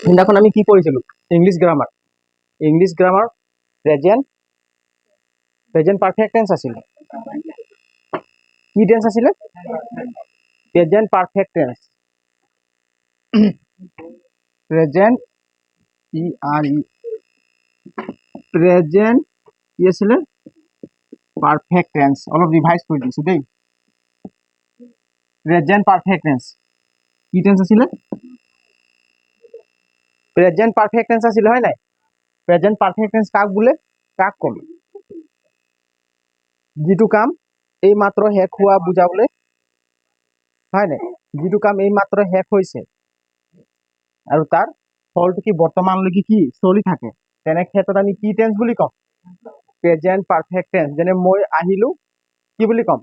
সিদিনাখন আমি কি পঢ়িছিলো English grammar present perfect tense আছিলে কি টেন্স আছিলে present perfect tense present present কি আছিলে পারফেক্ট টেন্স অলপ রিভাইজ করে দিছো দেই প্রেজেন্ট পারফেক্ট টেন্স কি টেন্স আছিলে প্রেজেন্ট পারফেক্ট টেন্স আছিলে হয় নাই প্রেজেন্ট পারফেক্ট টেন্স কাক বোলে কাক কম যেটো কাম এই মাত্র শেষ হোৱা বুজাবলে হয় নাই যেটো কাম এই মাত্ৰ শেষ হৈছে আৰু তাৰ ফলটো কি বৰ্তমানলৈকে কি চলি থাকে তেনে ক্ষেত্ৰত আমি কি টেন্স বুলি কম প্ৰেজেন্ট পারফেক্ট টেন্স যেনে মই আহিলো কি বুলি কম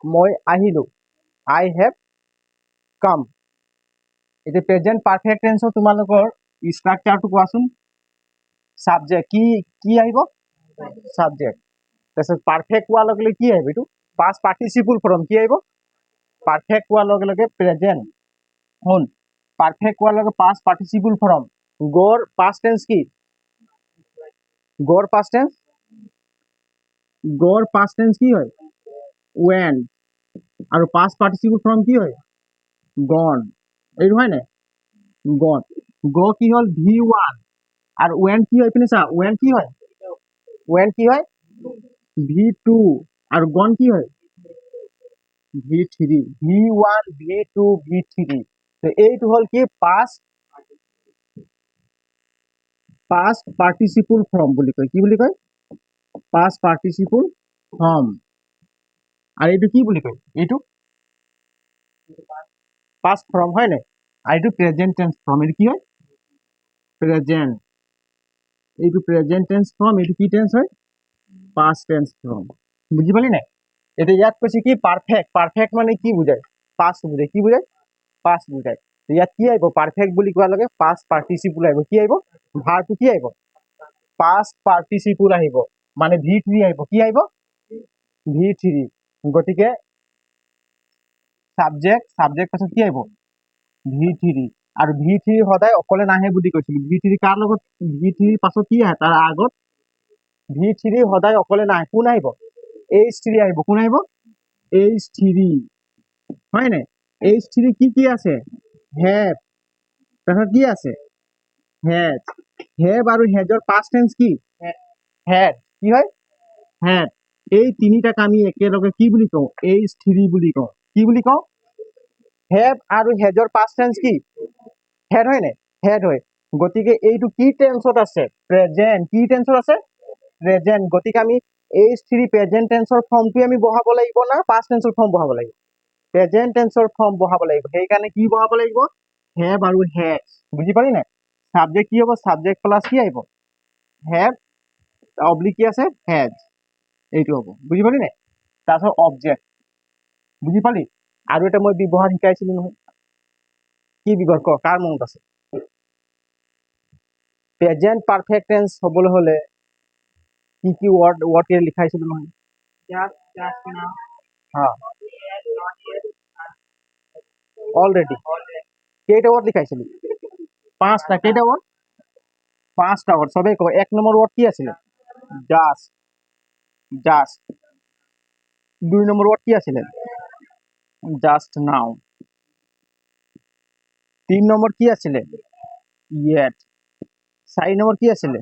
মই আহিলো I have come এটা প্রেজেন্ট পারফেক্ট টেন্সৰ তোমালোকৰ স্ট্ৰাকচাৰটো কোৱাচোন সাবজেক্ট কি আহিব সাবজেক্ট তাৰপিছত পাৰফেক্ট হোৱাৰ লগে লগে কি আহিব এইটো পাষ্ট পাৰ্টিসিপল ফৰ্ম কি আহিব পাৰফেক্ট হোৱাৰ লগে লগে প্ৰেজেন্ট শুন পাৰফেক্ট হোৱাৰ লগে পাষ্ট পাৰ্টিসিপল ফৰ্ম গৰ পাষ্ট টেন্স কি গৰ পাষ্ট টেন্স কি হয় when আৰু পাষ্ট পার্টিসিপল ফর্ম কি হয় gone এইটো হয় নাই gone go কি হল v1 আর when কি হয় পিনে চা when কি হয় v2 আর gone কি হয় v3 v1 v2 v3 তো এইটো হল কি পাষ্ট পার্টিসিপল ফর্ম বুলি কয় কি বুলি কয় পাষ্ট পার্টিসিপল ফর্ম আর এইটো কি বুলি কয় এইটো পাষ্ট ফর্ম হয় নাই আর এইটো প্রেজেন্ট টেন্স ফর্ম এইটো কি হয় প্রেজেন্ট এইটো প্রেজেন্ট টেন্স ফর্ম এইটো কি টেন্স হয় পাস্ট টেন্স ফর্ম বুঝি পালি নাই এটা ইয়াত কৈছে কি পারফেক্ট মানে কি বুঝায় পাস্ট বুঝায় কি বুঝায় পাস্ট বুঝায় ইয়াত কি আহিব পারফেক্ট বুলি কোৱাৰ লগে পাস্ট পাৰ্টিসিপল আহিব কি আহিব ভাৰটো কি আহিব পাস্ট পার্টিসিপল আহিব মানে v3 আহিব কি আহিব v3 গতিকে সাবজেক্ট পাছত কি আহিব v3 আৰু v3 সদায় অকলে নাহে বুলি কৈছিলো v3 কাৰ লগত v3 পাছত কি আহে তাৰ আগত v3 সদায় অকলে নাহে কোন আহিব h3 আহিব কোন আহিব h3 হয় নাই h3 কি আছে have তাৰপিছত কি আছে have আৰু হেজৰ পাস্ট টেন্স কি had কি হয় had এই তিনিটাক আমি একেলগে কি বুলি কওঁ h3 বুলি কওঁ কি বুলি কওঁ have আৰু হেজৰ পাস্ট টেন্স কি had হয় নাই had হয় গতিকে এইটো কি টেন্সত আছে প্রেজেন্ট কি টেন্সত আছে প্রেজেন্ট গতিকে আমি h3 প্রেজেন্ট টেন্সৰ ফৰ্মটো আমি বহাব লাগিব না পাস্ট টেন্সৰ ফৰ্ম বহাব লাগিব প্ৰেজেন্ট টেন্সৰ ফৰ্ম বহাব লাগিব সেই কাৰণে কি বহাব লাগিব have আৰু had বুজি পালি নাই সাবজেক্ট কি হ'ব সাবজেক্ট প্লাস কি আহিব have অবলিক কি আছে has এইটো হ'ব বুজি পালি নাই তাৰপিছত অবজেক্ট বুজি পালি আৰু এটা মই ব্যৱহাৰ শিকাইছিলো নহয় কি ব্যৱহাৰ কাৰ মনত আছে প্রেজেন্ট পারফেক্ট টেন্স হবলৈ হলে কি ওয়ার্ড কে লিখাইছিল নহয় just now হ্যাঁ অলরেডি কেইটা ওয়ার্ড লিখাইছিল পাঁচটা কেইটা ওয়ার্ড পাঁচটা ওয়ার্ড সবে কো এক নম্বর ওয়ার্ড কি আছিল জাস্ট দুই নম্বর ওয়ার্ড কি আছিল জাস্ট নাও তিন নম্বর কি আছিল yet চাৰি নম্বৰ কি আছিল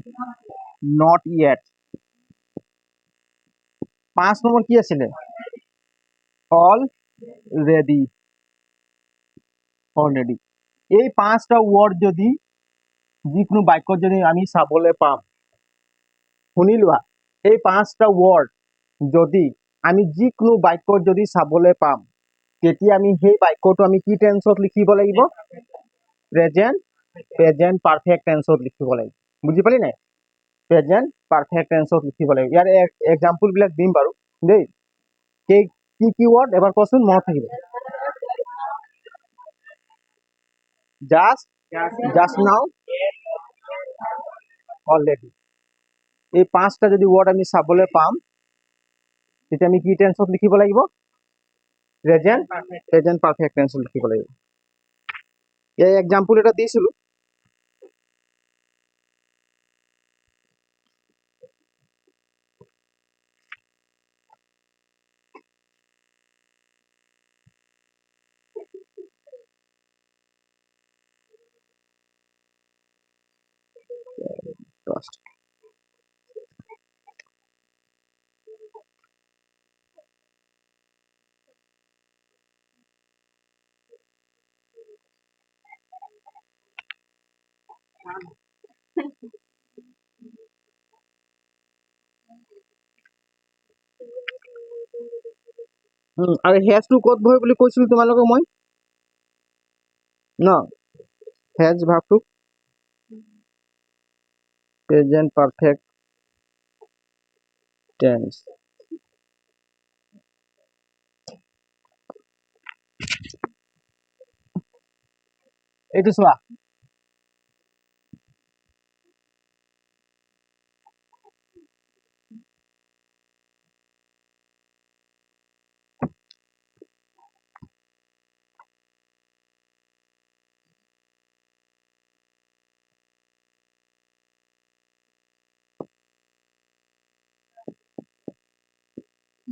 not yet পাঁচ নম্বৰ কি আছিল অলৰেডি এই পাঁচটা ওয়াৰ্ড যদি যিকোনো বাক্যত যদি আমি চাবলৈ পাম শুনি লোৱা এই পাঁচটা ওয়ার্ড যদি আমি যিকোনো বাক্যত যদি চাবলৈ পাম তেতিয়া আমি সেই বাক্যটো আমি কি টেন্সত লিখিব লাগিব প্রেজেন্ট পারফেক্ট টেন্সত লিখিব লাগিব বুজি পালি নাই প্রেজেন্ট পারফেক্ট টেন্সত লিখিব লাগিব ইয়াৰ এক্সাম্পল বিলাক দিম বাৰু দেই কি ওয়াৰ্ড এবাৰ কোৱাচোন মনত থাকিব just now already এই পাঁচটা যদি ওয়াৰ্ড আমি চাবলৈ পাম তেতিয়া আমি কি টেন্সত লিখিব লাগিব প্ৰেজেন্ট পাৰফেক্ট টেন্সত লিখিব লাগিব এই এক্সাম্পল এটা দিছিলো আৰু হেজটো ক'ত বহে বুলি কৈছিলো তোমালোকক মই ন হেজ ভাৰ্বটো প্ৰেজেন্ট পাৰফেক্ট টেন্স এইটো চোৱা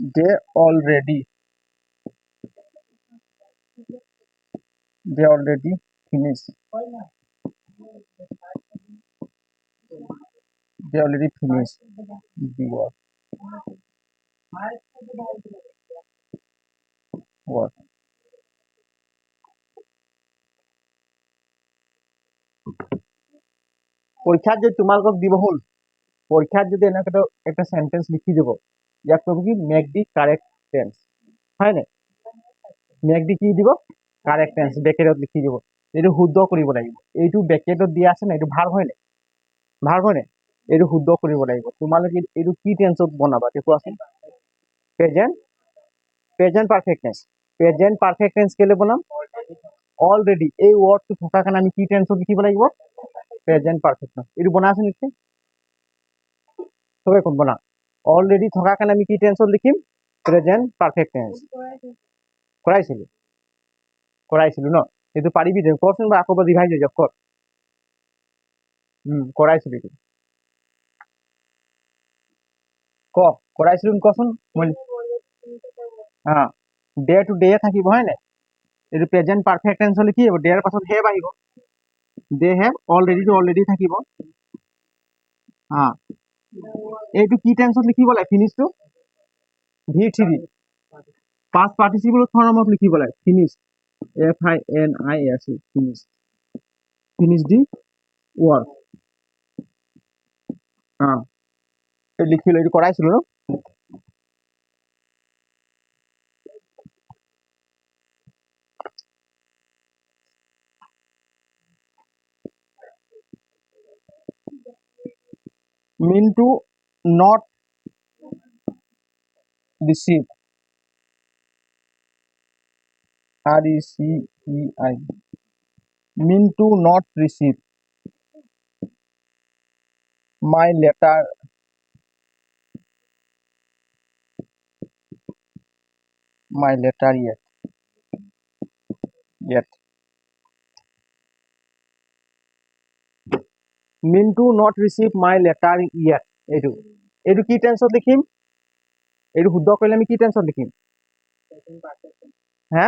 they already finished the work পৰীক্ষাত যদি তোমালোকক দিব হ'ল পৰীক্ষাত যদি এনেকৈ একটা সেন্টেন্স লিখি দিব ইয়াক কব কি মেক দি কারেক্ট টেন্স হয় নাই মেক দি কি দিব কারেক্ট টেন্স ব্ৰেকেটত লিখি দিব এইটো শুদ্ধ কৰিব লাগিব এইটো ব্ৰেকেটত দিয়া আছে না এইটো ভাৰ্ব হয় নাই ভাৰ্ব হয় নাই এইটো শুদ্ধ কৰিব লাগিব তোমালোকে এইটো কি টেন্সত বনাবা তে কোৱাচোন প্ৰেজেন্ট পাৰফেক্ট টেন্স কেলে বনাম অলৰেডি এই ওয়াৰ্ডটো থকা কাৰণে আমি কি টেন্সত লিখিব লাগিব প্ৰেজেন্ট পাৰফেক্ট টেন্স এইটো বনাইছো নেকি সবে কোন বনা অলৰেডি থকা কাৰণে আমি কি টেন্সত লিখিম প্ৰেজেন্ট পাৰফেক্ট টেন্স কৰাইছিলো ন এইটো পাৰিবি দে কৰচোন বা আকৌ ৰিভাইজ হৈ যাওক কৰ কৰাইছিলো এইটো কৰাইছিলো কচোন মই ডে টু ডে থাকিব হয় নাই এইটো প্ৰেজেন্ট পাৰফেক্ট টেন্স হলে কি হ'ব ডেৰ পাছত হেভ আহিব দে হেভ অলৰেডি থাকিব এইটো কি টেন্সত লিখিব লাগে ফিনিশটো V3 past participle ফর্মত লিখিব লাগে finish FINISH finish the work লিখিলো এইটো কৰাইছিলো ন mean to not receive RECEI mean to not receive my letter yet mean to not receive my letter yet এইটো কি টেন্সত লিখিম এইটো শুদ্ধ কৰিলে আমি কি টেন্সত লিখিম হা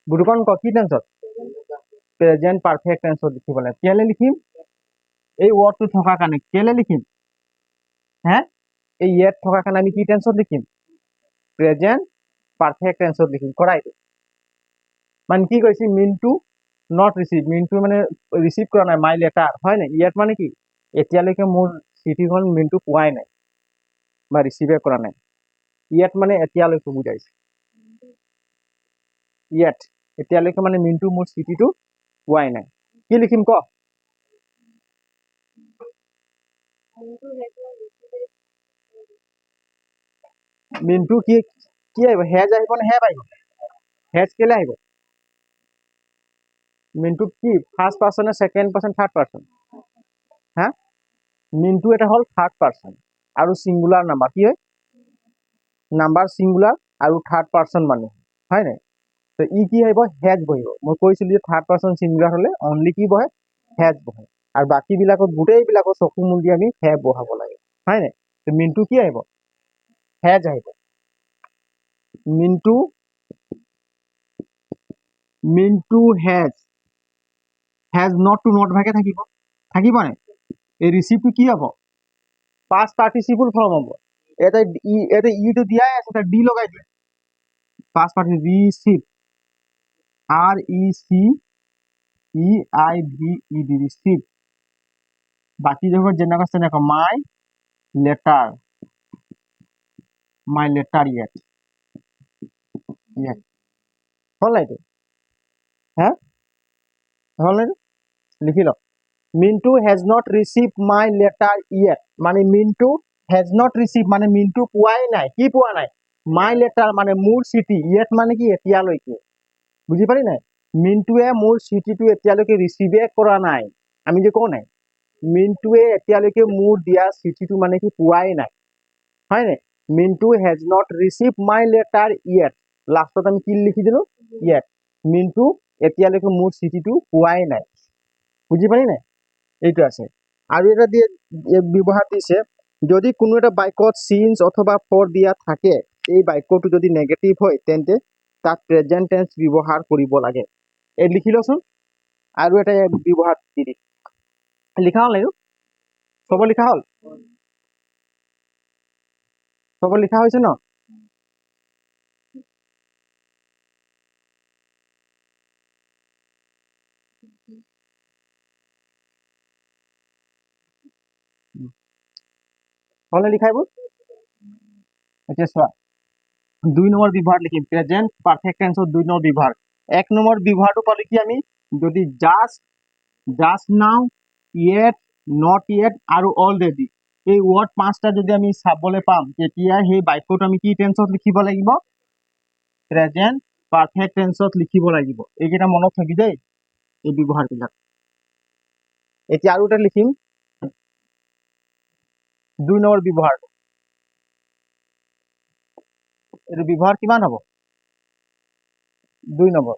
বুৰুকন কি টেন্সত প্ৰেজেন্ট পাৰফেক্ট টেন্সত লিখিব লাগে কেলে লিখিম এই ওয়াৰ্ডটো থকা কাৰণে কেলে লিখিম এই yet থকা কাৰণে আমি কি টেন্সত লিখিম প্ৰেজেন্ট পাৰফেক্ট টেন্সত লিখিম কৰা এইটো মানে কি কৈছি মিন টু নট ৰিসিভ মিনটো মানে ৰিসিভ কৰা নাই মাই লেটাৰ হয় নাই ইয়াত মানে কি এতিয়ালৈকে মোৰ চিঠিখন মিনটো পোৱাই নাই বা ৰিসিভে কৰা নাই ইয়াত মানে এতিয়ালৈকে বুজাইছে ইয়াত এতিয়ালৈকে মানে মিনটো মোৰ চিঠিটো পোৱাই নাই কি লিখিম ক মিনটো কি কি আহিব হেজ আহিব নে হেভ আহিব হেজ কেলে আহিব মিনটো কি ফার্স্ট পার্সন নে সেকেন্ড পার্সন থার্ড পার্সন মিনটো এটা হল থার্ড পার্সন আৰু সিঙ্গুলাৰ নাম্বাৰ কি হয় নাম্বাৰ সিঙ্গুলাৰ আৰু থাৰ্ড পাৰ্সন মানে হয় নাই তো ই কি আহিব হেজ বহিব মই কৈছিলো যে থাৰ্ড পাৰ্সন সিঙ্গুলাৰ হলে অনলি কি বহে হেজ বহে আৰু বাকী বিলাকত গোটেই বিলাকত চকু মুদি আমি হে বহাব লাগে হয় নাই তো মিনটো কি আহিব হেজ আহিব মিনটো মিনটো হেজ নট টু নট ভাগে থাকিব থাকিব নাই এই ৰিচিপ্টটো কি হ'ব পাষ্ট পাৰ্টিচিপল ফৰ্ম হ'ব এটা ইটো দিয়াই আছে এটা ডি লগাই দিয়ে past participle receipt RECEIVED receive বাকি যখন যেনেকুৱা তেনেকুৱা মাই লেটাৰ ইয়েট হ'ল নাই এইটো হা হ'ল নাই লিখি লওক Mintu has not receive my letter yet মানে মিন্টু হেজ নট ৰিচিভ মানে মিন্টু পোৱাই নাই কি পোৱা নাই মাই লেটাৰ মানে মোৰ চিঠি ইয়েট মানে কি এতিয়ালৈকে বুজি পালি নাই মিন্টুৱে মোৰ চিঠিটো এতিয়ালৈকে ৰিচিভে কৰা নাই আমি যে কওঁ নাই মিন্টুৱে এতিয়ালৈকে মোৰ দিয়া চিঠিটো মানে কি পোৱাই নাই হয় নাই Mintu has not receive my letter yet লাষ্টত আমি কি লিখি দিলো ইয়েট মিন্টু এতিয়ালৈকে মোৰ চিঠিটো পোৱাই নাই বুজি পালি নাই এইটো আছে আৰু এটা দিয়ে ব্যৱহাৰ দিছে যদি কোনো এটা বাক্যত সিন্স অথবা ফৰ দিয়া থাকে এই বাক্যটো যদি নেগেটিভ হয় তেন্তে তাত প্ৰেজেন্ট টেন্স ব্যৱহাৰ কৰিব লাগে এই লিখি লওকচোন আৰু এটা ব্যৱহাৰ দি দিম লিখা হ'ল এইটো চব লিখা হ'ল চব লিখা হৈছে ন হ'লে লিখা এইবোৰ এতিয়া চোৱা 2 নম্বৰ ব্যৱহাৰ লিখিম প্ৰেজেন্ট পাৰফেক্ট টেন্সৰ 2 নম্বৰ ব্যৱহাৰ 1 নম্বৰ ব্যৱহাৰটো পালে কি আমি যদি just now yet not yet আৰু অলৰেডি এই ওয়ার্ড পাঁচটা যদি আমি চাবলৈ পাম তেতিয়া সেই বাক্যটো আমি কি টেন্সত লিখিব লাগিব প্ৰেজেন্ট পাৰফেক্ট টেন্সত লিখিব লাগিব এইকেইটা মনত থাকি দেই এই ব্যৱহাৰবিলাক এতিয়া আৰু এটা লিখিম 2 নম্বৰ ব্যৱহাৰ এইটো ব্যৱহাৰ কিমান হ'ব 2 নম্বৰ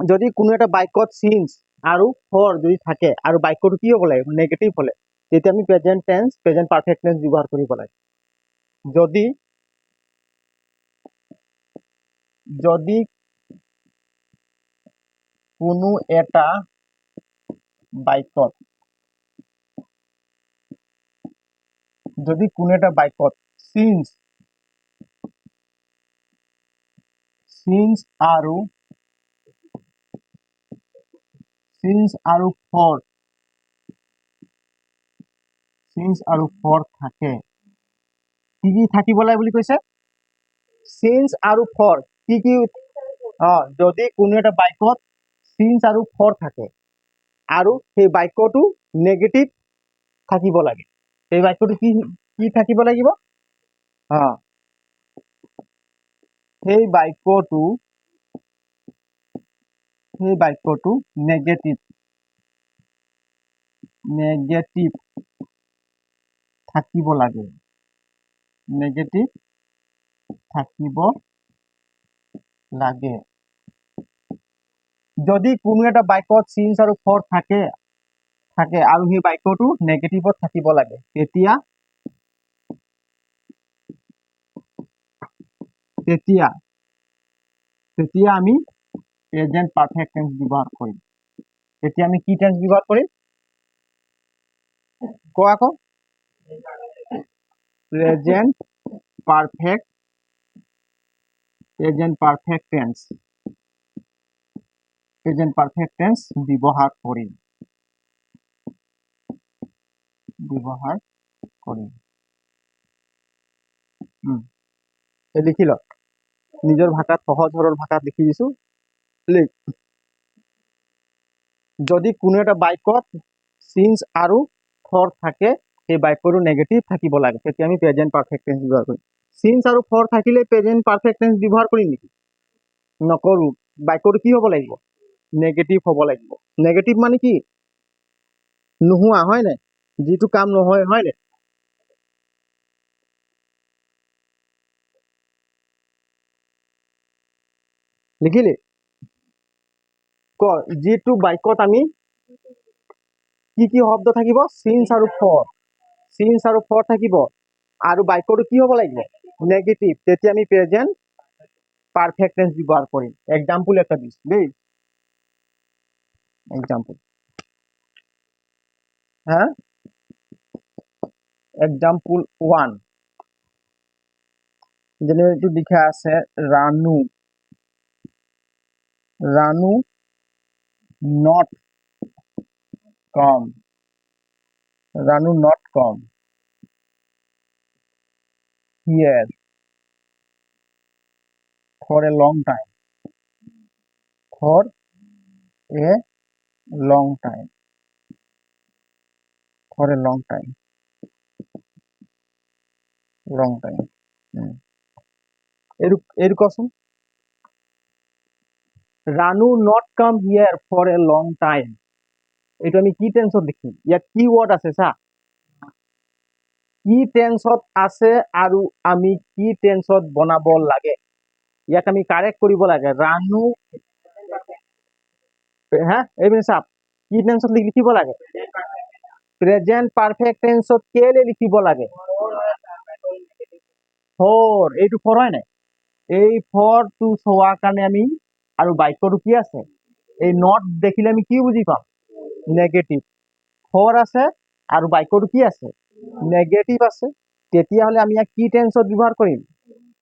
যদি কোনো এটা বাক্যত সিন্স আৰু ফৰ যদি থাকে আৰু বাক্যটো কি হ'ব লাগে নেগেটিভ হলে তেতিয়া আমি present tense present perfect tense ব্যৱহাৰ কৰিব লাগে যদি কোনো এটা বাক্যত সিন্স আৰু ফৰ থাকে কি কি থাকিব লাগে বুলি কৈছে সিন্স আৰু ফৰ কি কি যদি কোনো এটা বাক্যত সিন্স আৰু ফৰ থাকে আৰু সেই বাক্যটো নেগেটিভ থাকিব লাগে সেই বাক্যটো কি কি থাকিব লাগিব সেই বাক্যটো নেগেটিভ থাকিব লাগে যদি কোনো এটা বাক্যত সিন্স আৰু ফৰ থাকে আৰু সেই বাক্যটো নেগেটিভত থাকিব লাগে তেতিয়া আমি প্ৰেজেন্ট পাৰফেক্ট টেন্স ব্যৱহাৰ কৰিম তেতিয়া আমি কি টেন্স ব্যৱহাৰ কৰিম কোৱা আকৌ প্ৰেজেন্ট পাৰফেক্ট টেন্স ব্যৱহাৰ কৰিম লিখি লওক নিজৰ ভাষাত সহজ সৰল ভাষাত লিখি দিছো যদি কোনো এটা বাক্যত সিন্স আৰু ফৰ থাকে সেই বাক্যটো নেগেটিভ থাকিব লাগে তেতিয়া আমি প্ৰেজেন্ট পাৰফেক্ট টেন্স ব্যৱহাৰ কৰিম সিন্স আৰু ফৰ থাকিলে প্ৰেজেন্ট পাৰফেক্ট টেন্স ব্যৱহাৰ কৰিম নেকি নকৰো বাক্যটো কি হ'ব লাগিব নেগেটিভ হ'ব লাগিব নেগেটিভ মানে কি নোহোৱা হয় নাই যিটো কাম নহয় হয় নাই লিখিলি ক যিটো বাক্যত আমি কি শব্দ থাকিব সিন্স আৰু ফৰ থাকিব আৰু বাক্যটো কি হ'ব লাগিব নেগেটিভ তেতিয়া আমি প্ৰেজেন্ট পারফেক্ট টেন্স ব্যবহার করিম এক্সাম্পল একটা দিস দেই এক্সাম্পল হ্যাঁ এক্সাম্পল 1 যেনে এইটো লিখা আছে Ranu Ranu not com Ranu not com here for a long time for a long time for a long time long time এরকম Ranu not come here for a long time এটা আমি কি টেন্সত লিখিম ইয়াত কি ওয়ার্ড আছে চা কি টেন্সত আছে আৰু আমি কি টেন্সত বনাব লাগে ইয়াক আমি কাৰেক্ট কৰিব লাগে রানু হ্যাঁ এইপিনে চাপ কি টেন্সত লিখিব লাগে প্রেজেন্ট পারফেক্ট টেন্সত কেলে লিখিব লাগে ফর এইটো ফর হয় নাই এই ফরটো চোৱাৰ কাৰণে আমি আৰু বাক্যটো কি আছে এই নট দেখিলে আমি কি বুজি পাম নেগেটিভ ফর আছে আৰু বাক্যটো কি আছে নেগেটিভ আছে তেতিয়াহ'লে আমি ইয়াক কি টেন্সত ব্যৱহাৰ কৰিম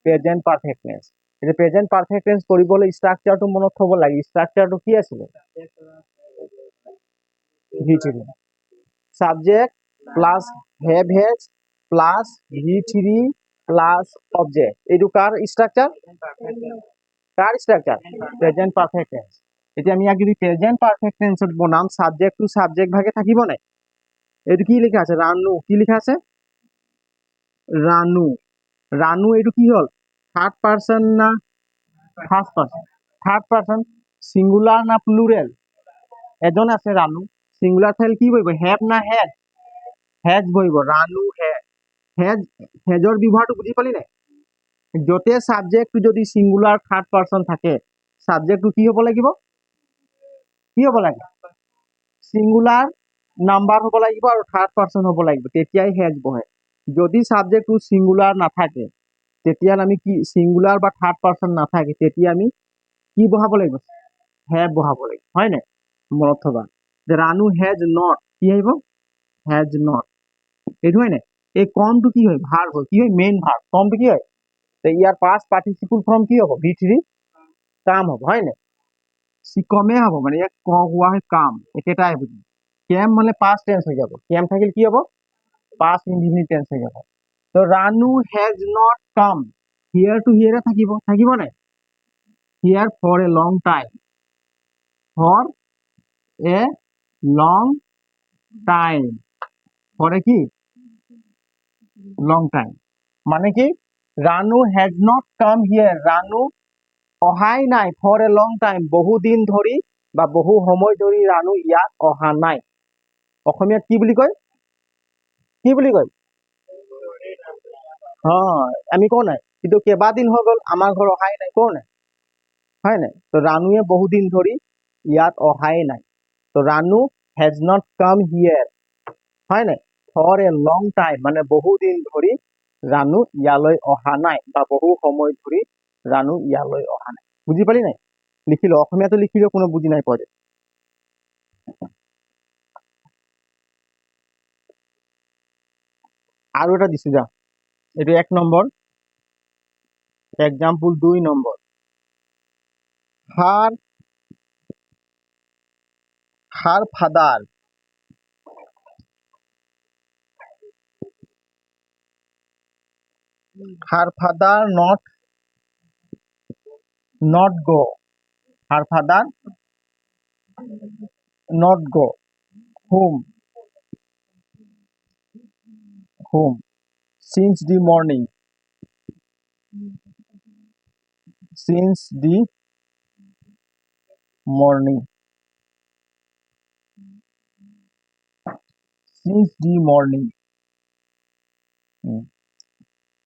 প্ৰেজেন্ট পাৰফেক্ট টেন্স এটা প্ৰেজেন্ট পাৰফেক্ট টেন্স কৰিবলৈ স্ট্ৰাকচাৰটো মনত থব লাগে স্ট্ৰাকচাৰটো কি আছিল V3 subject plus have has plus V3 plus object এইটো কাৰ স্ট্রাকচার প্রেজেন্ট পারফেক্ট টেন্স এতিয়া আমি ইয়াক যদি প্রেজেন্ট পারফেক্ট টেন্সত বনাম সাবজেক্ট টু সাবজেক্ট ভাগে থাকিব নাই এইটো কি লিখা আছে রানু কি লিখা আছে রানু রানু এইটো কি হল থার্ড পারসন না first person third person singular না প্লুরেল এজন আছে রানু সিঙ্গুলার থাকলে কি বহিব হ্যাভ না হ্যাজ হ্যাজ বহিব রানু হ্যাজ হ্যাজৰ ব্যৱহাৰটো বুজি পালি নাই যতে সাবজেক্টটো যদি সিঙ্গুলার থার্ড পারসন থাকে সাবজেক্টটো কি হ'ব লাগিব কি হ'ব লাগে সিঙ্গুলার নাম্বার হ'ব লাগিব আৰু থার্ড পারসন হ'ব লাগিব তেতিয়াই হ্যাজ বহে যদি সাবজেক্টটো সিঙ্গুলার নাথাকে তেতিয়া আমি কি সিঙ্গুলার বা থার্ড পারসন নাথাকে তেতিয়া আমি কি বহাব লাগিব হ্যাভ বহাব লাগিব হয় নাই মনত থবা যে রানু হ্যাজ নট কি আহিব হ্যাজ নট এইটো হয় নাই এই কমটো কি হয় ভার্ব হয় কি হয় মেইন ভার্ব কমটো কি হয় তো ইয়ার পাস্ট পার্টিসিপল ফর্ম কি হ'ব V3 কাম হ'ব হয় নাই কমে হ'ব মানে ইয়াক কোৱা হয় কাম একেটাই বুজি কেম মানে পাস্ট টেন্স হৈ যাব কেম থাকিলে কি হ'ব পাস্ট ইনডিফিনিট টেন্স হৈ যাব তো Ranu has not come here to হিয়ারে থাকিব নাই here for a long time for a long time ফরে কি লং টাইম মানে কি Ranu has not come here Ranu অহাই নাই ফর এ লং টাইম বহুদিন ধৰি বা বহু সময় ধৰি রানু ইয়াত অহা নাই অসমীয়াত কি বুলি কয় আমি কওঁ নাই কিন্তু কেইবাদিন হৈ গ'ল আমাৰ ঘৰ অহাই নাই কওঁ নাই হয় নাই তো ৰানুৱে বহুদিন ধৰি ইয়াত অহাই নাই তো ৰানু হ্যাজ নট কাম হিয়াৰ হয় নাই ফৰ এ লং টাইম মানে বহুদিন ধৰি ৰানু ইয়ালৈ অহা নাই বা বহু সময় ধৰি রানু ইয়ালৈ অহা নাই বুজি পালি নাই লিখিলো অসমীয়াটো লিখিলেও কোনো বুজি নাই পড়ে আৰু এটা দিছো যা এইটো 1 number example 2 number her father not go her father not go home since the morning since the morning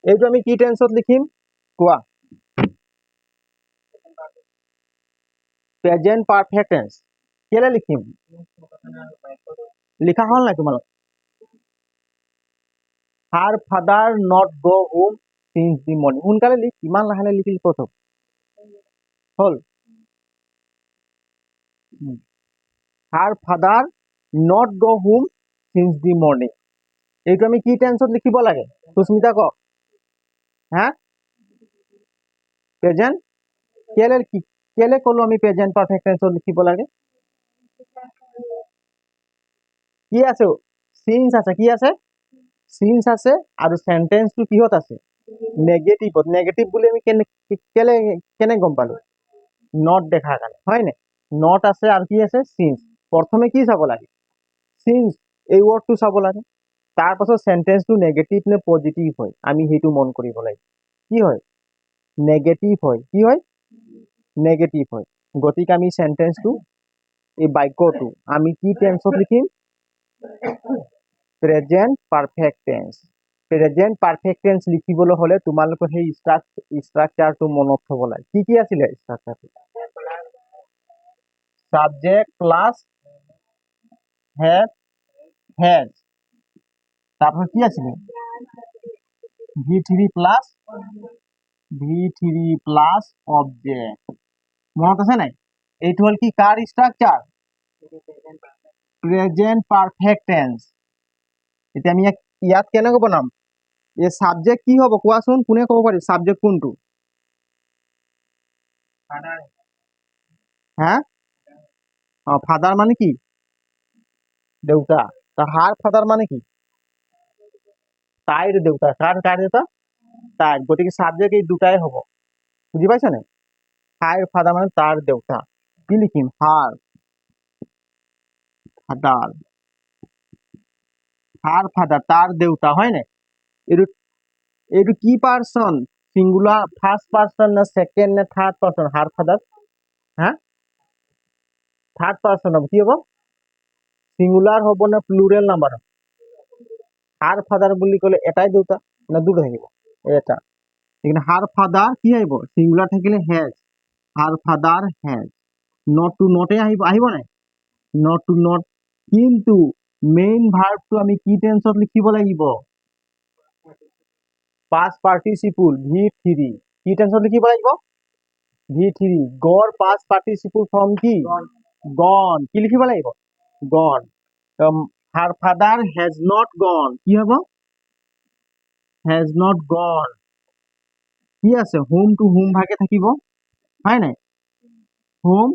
এইটো আমি কি টেন্সত লিখিম কোৱা প্ৰেজেন্ট পাৰফেক্ট টেন্স কেলে লিখিম লিখা হল নাই তোমালোক her father not go home since the morning সোনকালে লিখ ইমান লাহে লাহে লিখিলি ক'ত হল her father not go home since the morning এইটো আমি কি টেন্সত লিখিব লাগে সুস্মিতা ক হা প্ৰেজেন্ট কেলে কলো আমি প্ৰেজেন্ট পাৰফেক্ট টেন্সত লিখিব লাগে কি আছে সিন্স আছে কি আছে সিন্স আছে আৰু সেন্টেন্সটো কিহত আছে নেগেটিভত নেগেটিভ বুলি আমি কেনে গম পালো নট দেখাৰ কাৰণে হয় নাই নট আছে আৰু কি আছে সিন্স প্ৰথমে কি চাব লাগে সিন্স এই ৱৰ্ডটো চাব লাগে তাৰ পাছত সেন্টেন্সটো নেগেটিভ নে পজিটিভ হয় আমি সেইটো মন কৰিব লাগে কি হয় নেগেটিভ হয় কি হয় নেগেটিভ হয় গতিকে আমি সেন্টেন্সটো এই বাক্যটো আমি কি টেন্সত লিখিম present perfect tense present perfect tense লিখিবলৈ হলে তোমালোকৰ সেই ষ্ট্ৰাকচাৰটো মনত থব লাগে কি আছিলে ষ্ট্ৰাকচাৰটো সাবজেক্ট প্লাস হেড তারপর কি আছে V3 প্লাস অবজেক্ট মনত আছে নাই এইটো হল কি কার স্ট্রাকচার প্রেজেন্ট পারফেক্ট টেন্স এতিয়া আমি ইয়াত কেনেকৈ বনাম এই সাবজেক্ট কি হ'ব কোৱাচোন কোনে ক'ব পাৰি সাবজেক্ট কোনটো হ্যাঁ ফাদাৰ মানে কি দেউতা তা হাৰ ফাদাৰ মানে কি তাইৰ দেউতা কাৰ দেউতা তাইৰ গতিকে সাবজেক্ট এই দুটাই হ'ব বুজি পাইছা নাই হাইৰ ফাদাৰ মানে তাৰ দেউতা কি লিখিম হাৰ ফাদাৰ তাৰ দেউতা হয় নাই এইটো কি পার্সন সিঙ্গুলার ফার্স্ট পার্সন না সেকেন্ড না থার্ড পার্সন হার ফাদার হ্যাঁ থার্ড পার্সন হব কি হব সিঙ্গুলার হব না প্লুরেল নাম্বার হার ফাদার বুলি কলে এটাই দেউতা না দুটো থাকিব এটা এখানে হার ফাদার কি আহিব সিঙ্গুলার থাকিলে has her father has not to নটে আহিব নাই নট টু নট কিন্তু মেইন ভার্বটো আমি কি টেন্সত লিখিব লাগিব past participle V3 কি টেন্সত লিখিব লাগিব V3 গড় past participle from কি gone কি লিখিব লাগিব gone her father has not gone কি হ'ব has not gone কি আছে home to home ভাগে থাকিব হয় নাই home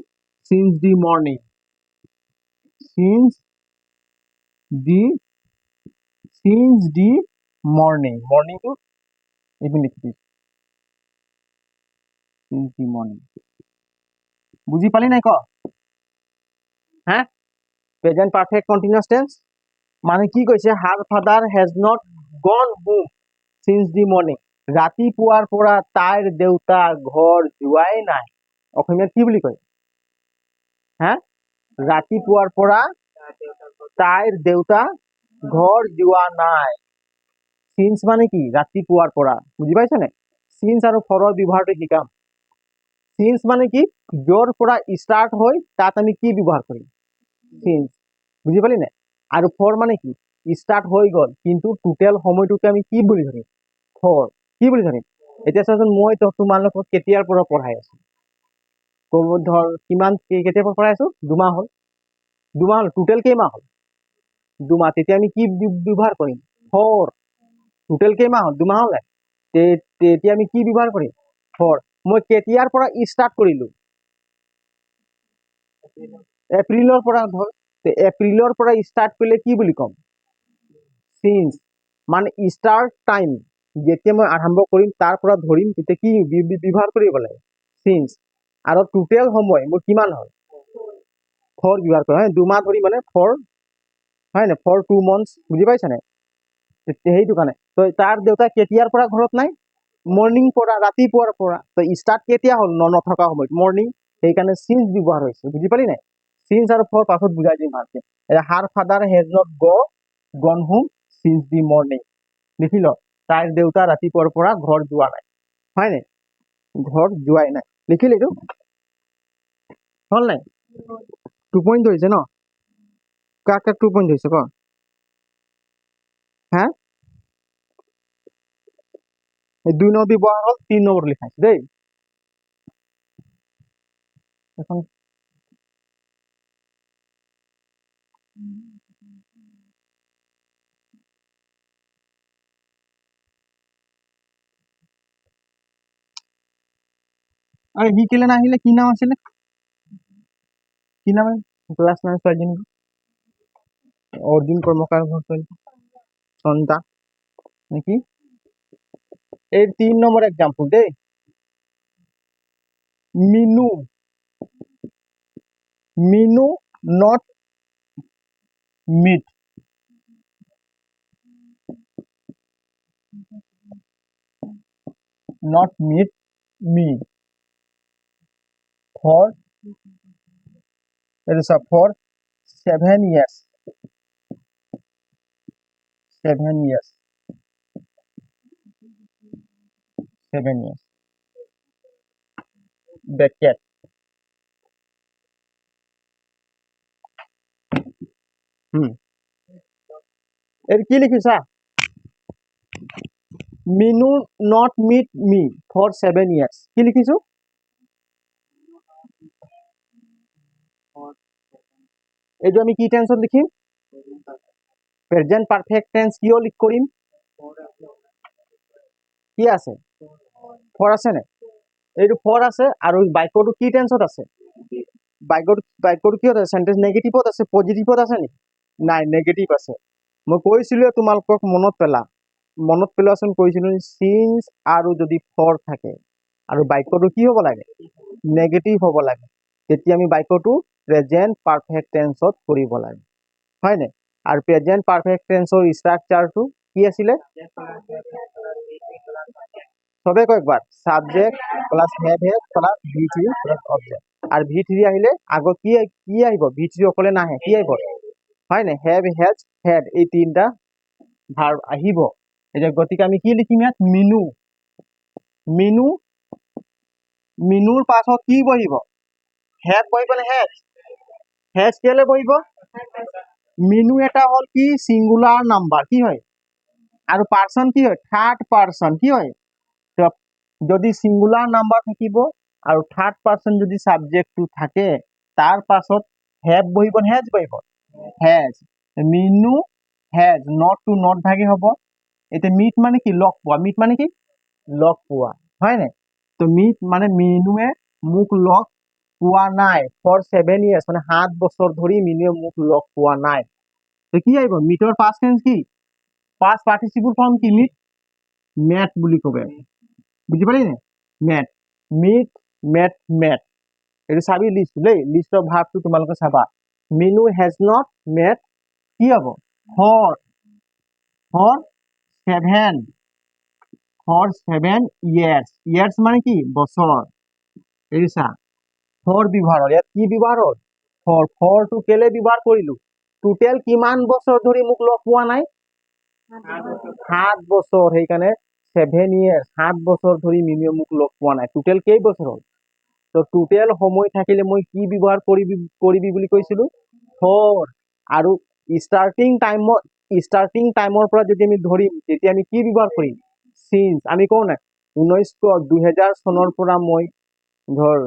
since the morning since the morning to even লিখি দিছো since the morning বুঝি পালি নাই ক হ্যাঁ প্রেজেন্ট পারফেক্ট কন্টিনিউয়াস টেন্স মানে কি কৈছে হার father has not gone home since the morning ৰাতিপুৱাৰ পৰা তাইৰ দেউতা ঘৰ যোৱাই নাই অসমীয়াত কি বুলি কয় হা ৰাতিপুৱাৰ পৰা তাইৰ দেউতা ঘৰ যোৱা নাই সিন্স মানে কি ৰাতিপুৱাৰ পৰা বুজি পাইছা নাই সিন্স আৰু ফৰৰ ব্যৱহাৰটো শিকাম সিন্স মানে কি যৰ পৰা স্টাৰ্ট হয় তাত আমি কি ব্যৱহাৰ কৰিম সিন্স বুজি পালি নাই আৰু ফৰ মানে কি স্টাৰ্ট হৈ গল কিন্তু টোটাল সময়টোকে আমি কি বুলি ধৰিম ফৰ কি বুলি ধৰিম এতিয়া চাচোন মই তোমালোকক কেতিয়াৰ পৰা পঢ়াই আছো ধৰ কিমান কেতিয়াৰ পৰা পঢ়াই আছো দুমাহ হল টোটাল কেইমাহ হল দুমাহ তেতিয়া আমি কি ব্যৱহাৰ কৰিম ফৰ টোটাল কেইমাহ হল দুমাহ হল তেতিয়া আমি কি ব্যৱহাৰ কৰিম ফৰ মই কেতিয়াৰ পৰা স্টাৰ্ট কৰিলো এপ্ৰিলৰ পৰা ধৰ এপ্ৰিলৰ পৰা স্টাৰ্ট কৰিলে কি বুলি কম সিন্স মানে স্টাৰ্ট টাইম যেতিয়া মই আৰম্ভ কৰিম তাৰ পৰা ধৰিম তেতিয়া কি ব্যৱহাৰ কৰিব লাগে সিন্স আৰু টোটাল সময় মোৰ কিমান হল ফৰ ব্যৱহাৰ কৰা হয় দুমাহ ধৰি মানে ফৰ হয় না ফৰ 2 months বুজি পাইছা নাই সেইটো কাৰণে তো তাৰ দেউতা কেতিয়াৰ পৰা ঘৰত নাই মৰ্নিং পৰা ৰাতিপুৱাৰ পৰা তো স্টাৰ্ট কেতিয়া হল নথকা সময়ত মৰ্নিং সেইকাৰণে সিন্স ব্যৱহাৰ হৈছে বুজি পালি নাই সিন্স আৰু ফৰ পাছত বুজাই দিম ভালকে her father has not gone home since the morning লিখি ল তাইৰ দেউতা ৰাতিপুৱাৰ পৰা ঘৰ যোৱা নাই হয় নাই ঘৰ যোৱাই নাই লিখিলি এইটো হল নাই 2 পইণ্ট ধৰিছে ন কাক কাক 2 পইণ্ট ধৰিছে ক হা এই 2 নম্বৰ ব্যৱহাৰ হ'ল 3 নম্বৰ লিখাইছে দেই এখন আৰু সি কেলে নাহিলে কি নাম আছিলে কি নাম ক্লাছ 9 ছোৱালীজনী অৰ্জুন কৰ্মকাৰ সন্তা নেকি এই 3 নম্বৰ এক্সাম্পল দেই মিনু মিনু not meet not meet me for it is for 7 years 7 years 7 years bracket এর কি লিখিছা Minu not meet me for 7 years কি লিখিছো এই যে আমি কি টেন্সত লিখিম প্রেজেন্ট পারফেক্ট টেন্স কিও লিখ করিম কি আছে ফর আছে না এইটো ফর আছে আৰু বাক্যটো কি টেন্সত আছে বাক্যটো কি আছে সেন্টেন্স নেগেটিভত আছে পজিটিভত আছে নি নাই নেগেটিভ আছে মই কৈছিলো তোমালোকক মনত পেলোৱাচোন কৈছিলো সিন্স আৰু যদি ফৰ থাকে আৰু বাক্যটো কি হ'ব লাগে নেগেটিভ হ'ব লাগে তেতিয়া আমি বাক্যটো প্রেজেন্ট পারফেক্ট টেন্সত কৰিব লাগে হয় নে আৰু প্ৰেজেন্ট পাৰফেক্ট টেন্সৰ স্ট্ৰাকচাৰটো কি আছিল সবে কয়েকবার subject plus have has plus V3 plus object আর V3 আহিলে আগত কি কি আহিব V3 অকলে নাহে কি আহিব হয় না হ্যাভ হ্যাজ হ্যাড এই তিনটা ভার্ব আহিব এই যে গতিকে আমি কি লিখিম ইয়াত মিনু মিনু মিনুৰ পাছত কি বহিব হ্যাভ বহিব না হ্যাজ হ্যাজ কেলে বহিব মিনু এটা হল কি সিঙ্গুলার নাম্বার কি হয় আর পার্সন কি হয় থার্ড পার্সন কি হয় যদি সিঙ্গুলার নাম্বার থাকিব আৰু থাৰ্ড পাৰ্সন যদি সাবজেক্টটো থাকে তাৰ পাছত হ্যাভ বহিব হ্যাজ বহিব হ্যাজ মিনু হ্যাজ নট টু নট ভাগে হব এটা মিট মানে কি লগ পোৱা মিট মানে কি লগ পোৱা হয় নাই তো মিট মানে মিনুৱে মোক লগ পোৱা নাই ফৰ 7 ইয়াৰ্স মানে 7 বছৰ ধৰি মিনুৱে মোক লগ পোৱা নাই তো কি আহিব মিটৰ পাস্ট টেন্স কি পাস্ট পার্টিসিপল ফর্ম কি মিট মেট বুলি কবে বুঝি পালি নে মেট মিট মেট মেট এইটো চাবি লিষ্ট দেই লিষ্টৰ ভাৰ্বটো তোমালোকে চাবা মিনু হেজ নট মেট কি হব ফৰ ফৰ 7 ইয়াৰ্স ইয়াৰ্স মানে কি বছৰ এই চা ফৰ ব্যৱহাৰ হ'ল ইয়াত কি ব্যৱহাৰ হ'ল ফৰটো কেলে ব্যৱহাৰ কৰিলো টোটেল কিমান বছৰ ধৰি মোক লগ পোৱা নাই 7 বছৰ সেইকাৰণে 7 ইয়াৰ্স 7 বছৰ ধৰি মিনুৱে মোক লগ পোৱা নাই টোটেল কেই বছৰ হ'ল তো টোটেল সময় থাকিলে মই কি ব্যৱহাৰ কৰিবি বুলি কৈছিলো ফৰ আৰু স্টাৰ্টিং টাইমৰ পৰা যদি আমি ধৰিম তেতিয়া আমি কি ব্যৱহাৰ কৰিম সিন্স আমি কওঁ না 2000 চনৰ পৰা মই ধৰ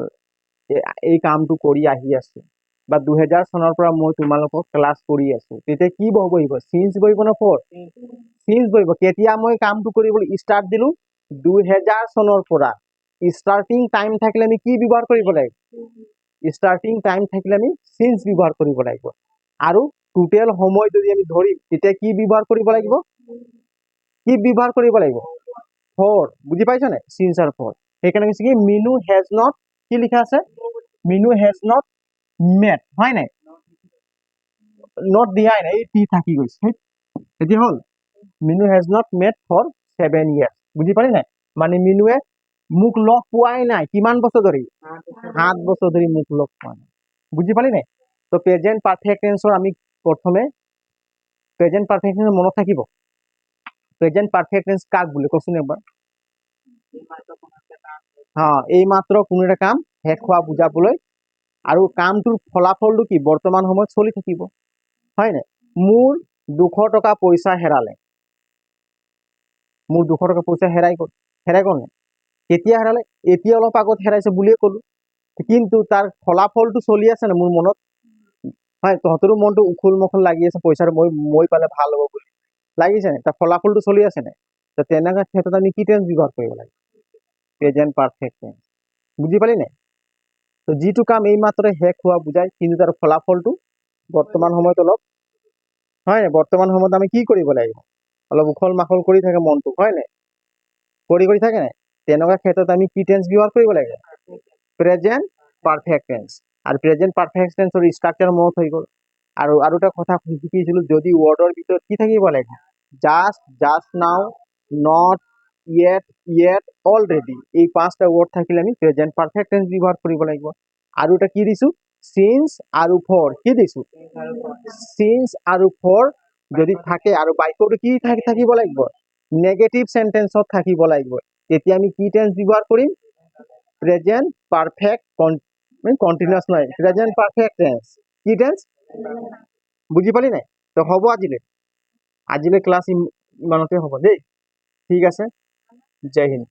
এই কামটো কৰি আহি আছো বা 2000 চনৰ পৰা মই তোমালোকক ক্লাছ কৰি আছো তেতিয়া কি বহিব সিন্স বহিব না ফৰ সিন্স বহিব কেতিয়া মই কামটো কৰিবলৈ স্টাৰ্ট দিলো 2000 চনৰ পৰা স্টাৰ্টিং টাইম থাকিলে আমি কি ব্যৱহাৰ কৰিব লাগিব স্টাৰ্টিং টাইম থাকিলে আমি সিন্স ব্যৱহাৰ কৰিব লাগিব আৰু টোটেল সময় যদি আমি ধৰিম তেতিয়া কি ব্যৱহাৰ কৰিব লাগিব ফৰ বুঝি পাইছ না সিন্স আৰ ফৰ সেইকাৰণে কৈছে কি মিনু হেজ নট কি লিখা আছে মিনু হেজ নট মেট হয় নাই নট দিয়াই নাই এই টি থাকি গৈছে এতিয়া হল Minu has not met for 7 years বুঝি পালি নাই মানে মিনুৱে মোক লগ পোৱাই নাই কিমান বছৰ ধৰি 7 বছৰ ধৰি মোক লগ পোৱা নাই বুঝি পালি নাই তো প্ৰেজেন্ট পাৰফেক্ট টেন্সৰ আমি প্ৰথমে প্রেজেন্ট পারফেক্ট টেন্স মনত থাকিব প্রেজেন্ট পারফেক্ট টেন্স কাক বলে কোশ্চেন একবার হ্যাঁ এই মাত্র কোনো এটা কাম শেষ হোৱা বুজাবলৈ আৰু কামটোৰ ফলাফলটো কি বৰ্তমান সময়ত চলি থাকিব হয় নাই মোৰ 200 টকা পইচা হেৰালে মোৰ 200 টকা পইচা হেৰাই গ'ল নে কেতিয়া হেৰালে এতিয়া অলপ আগত হেৰাইছে বুলিয়ে ক'লো কিন্তু তাৰ ফলাফলটো চলি আছে না মোৰ মনত হয় তহঁতৰো মনটো উখুল মুখুল লাগি আছে পইচাৰ মই পালে ভাল হ'ব বুলি লাগিছে নে তাৰ ফলাফলটো চলি আছে নে তো তেনেকুৱা ক্ষেত্ৰত আমি কি টেন্স ব্যৱহাৰ কৰিব লাগে প্ৰেজেন্ট পাৰফেক্ট টেন্স বুজি পালি নে তো যিটো কাম এই মাত্ৰ শেষ হোৱা বুজায় কিন্তু তাৰ ফলাফলটো বৰ্তমান সময়ত অলপ হয় বৰ্তমান সময়ত আমি কি কৰিব লাগিব অলপ উখল মাখল কৰি থাকে মনটো হয় নে কৰি থাকে নে তেনেকুৱা ক্ষেত্ৰত আমি কি টেন্স ব্যৱহাৰ কৰিব লাগে প্ৰেজেন্ট পাৰফেক্ট টেন্স আৰ প্ৰেজেন্ট পাৰফেক্ট টেন্সৰ স্ট্ৰাকচাৰ মনত হৈ গ'ল আৰু এটা কথা শিকিছিলো যদি ওয়াৰ্ডৰ ভিতৰত কি থাকিব লাগে just now not yet already এই পাঁচটা ওয়াৰ্ড থাকিলে আমি প্ৰেজেন্ট পাৰফেক্ট টেন্স ব্যৱহাৰ কৰিব লাগিব আৰু এটা কি দিছো সিন্স আৰু ফৰ কি দিছো সিন্স আৰু ফৰ যদি থাকে আৰু বাক্যটো কি থাকিব লাগিব নেগেটিভ সেন্টেন্সত থাকিব লাগিব তেতিয়া আমি কি টেন্স ব্যৱহাৰ কৰিম প্রেজেন্ট পারফেক্ট কন্টিনিউয়াস নয় প্রেজেন্ট পারফেক্ট টেন্স কি টেন্স বুঝি পালি নাই তো হ'ব আজিলে ক্লাস ইমানতে হ'ব দেই ঠিক আছে জয় হিন্দ